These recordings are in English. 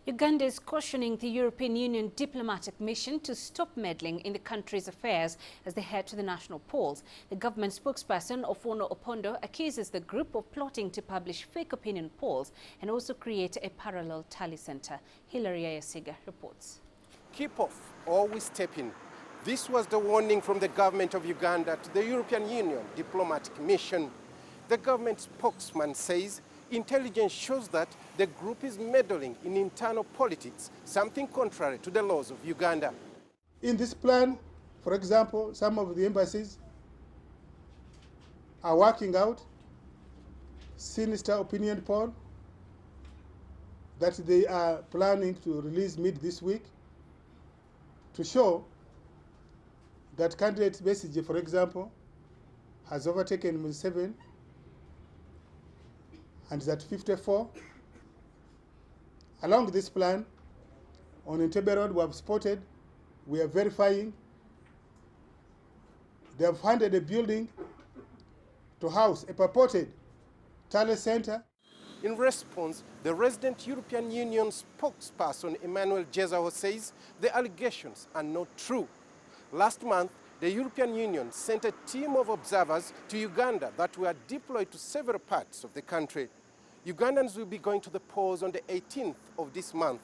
Uganda is cautioning the European Union diplomatic mission to stop meddling in the country's affairs as they head to the national polls. The government spokesperson, Ofwono Opondo, accuses the group of plotting to publish fake opinion polls and also create a parallel tally center. Hilary Ayesiga reports. Keep off or we step in. This was the warning from the government of Uganda to the European Union diplomatic mission. The government spokesman says intelligence shows that the group is meddling in internal politics, something contrary to the laws of Uganda. In this plan, for example, some of the embassies are working out sinister opinion poll that they are planning to release mid this week to show that candidate Besigye, for example, has overtaken Museveni and is at 54. Along this plan, on Entebbe Road, we have spotted, we are verifying, they have funded a building to house a purported tally center. In response, the resident European Union spokesperson Emmanuel Jezaho says the allegations are not true. Last month, the European Union sent a team of observers to Uganda that were deployed to several parts of the country. Ugandans will be going to the polls on the 18th of this month.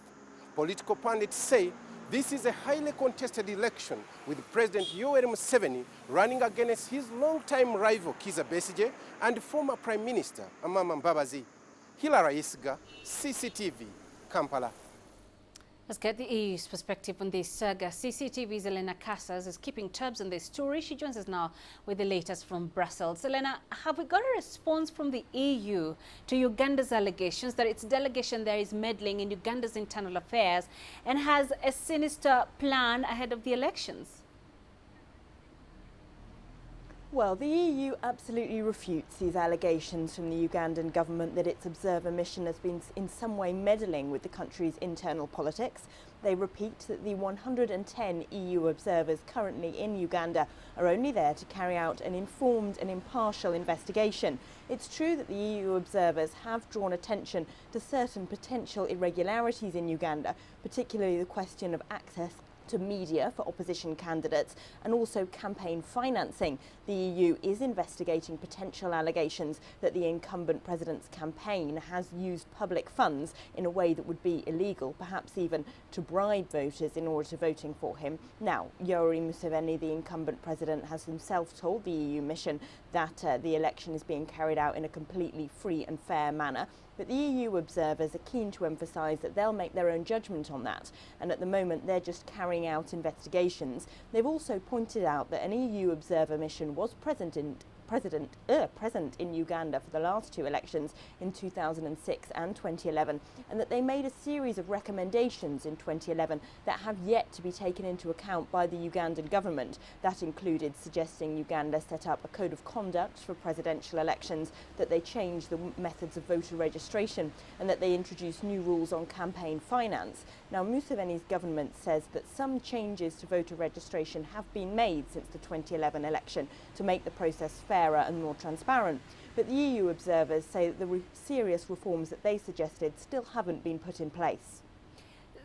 Political pundits say this is a highly contested election with President Yoweri Museveni running against his longtime rival Kizza Besigye and former Prime Minister Amama Mbabazi. Hilary Ayesiga, CCTV, Kampala. Let's get the EU's perspective on this saga. CCTV's Elena Casas is keeping tabs on this story. She joins us now with the latest from Brussels. Elena, have we got a response from the EU to Uganda's allegations that its delegation there is meddling in Uganda's internal affairs and has a sinister plan ahead of the elections? Well, the EU absolutely refutes these allegations from the Ugandan government that its observer mission has been in some way meddling with the country's internal politics. They repeat that the 110 EU observers currently in Uganda are only there to carry out an informed and impartial investigation. It's true that the EU observers have drawn attention to certain potential irregularities in Uganda, particularly the question of access to media for opposition candidates and also campaign financing. The EU is investigating potential allegations that the incumbent president's campaign has used public funds in a way that would be illegal, perhaps even to bribe voters in order to voting for him. Now, Yoweri Museveni, the incumbent president, has himself told the EU mission that the election is being carried out in a completely free and fair manner. But the EU observers are keen to emphasise that they'll make their own judgment on that, and at the moment they're just carrying out investigations. They've also pointed out that an EU observer mission was present in Uganda for the last two elections in 2006 and 2011, and that they made a series of recommendations in 2011 that have yet to be taken into account by the Ugandan government. That included suggesting Uganda set up a code of conduct for presidential elections, that they change the methods of voter registration, and that they introduce new rules on campaign finance. Now, Museveni's government says that some changes to voter registration have been made since the 2011 election to make the process fairer and more transparent. But the EU observers say that the serious reforms that they suggested still haven't been put in place.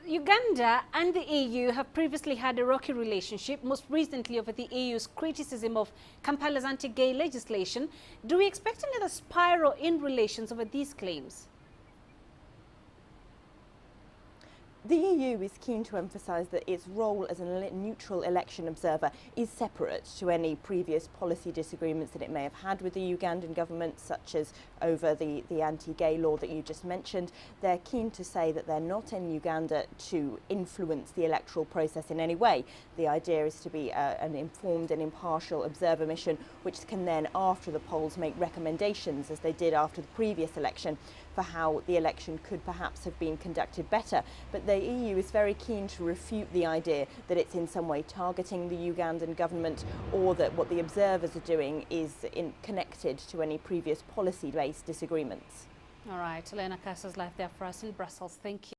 Uganda and the EU have previously had a rocky relationship, most recently over the EU's criticism of Kampala's anti-gay legislation. Do we expect another spiral in relations over these claims? The EU is keen to emphasise that its role as a neutral election observer is separate to any previous policy disagreements that it may have had with the Ugandan government, such as over the anti-gay law that you just mentioned. They're keen to say that they're not in Uganda to influence the electoral process in any way. The idea is to be an informed and impartial observer mission, which can then, after the polls, make recommendations, as they did after the previous election, for how the election could perhaps have been conducted better. But the EU is very keen to refute the idea that it's in some way targeting the Ugandan government, or that what the observers are doing is connected to any previous policy-based disagreements. All right, Elena Casas live there for us in Brussels. Thank you.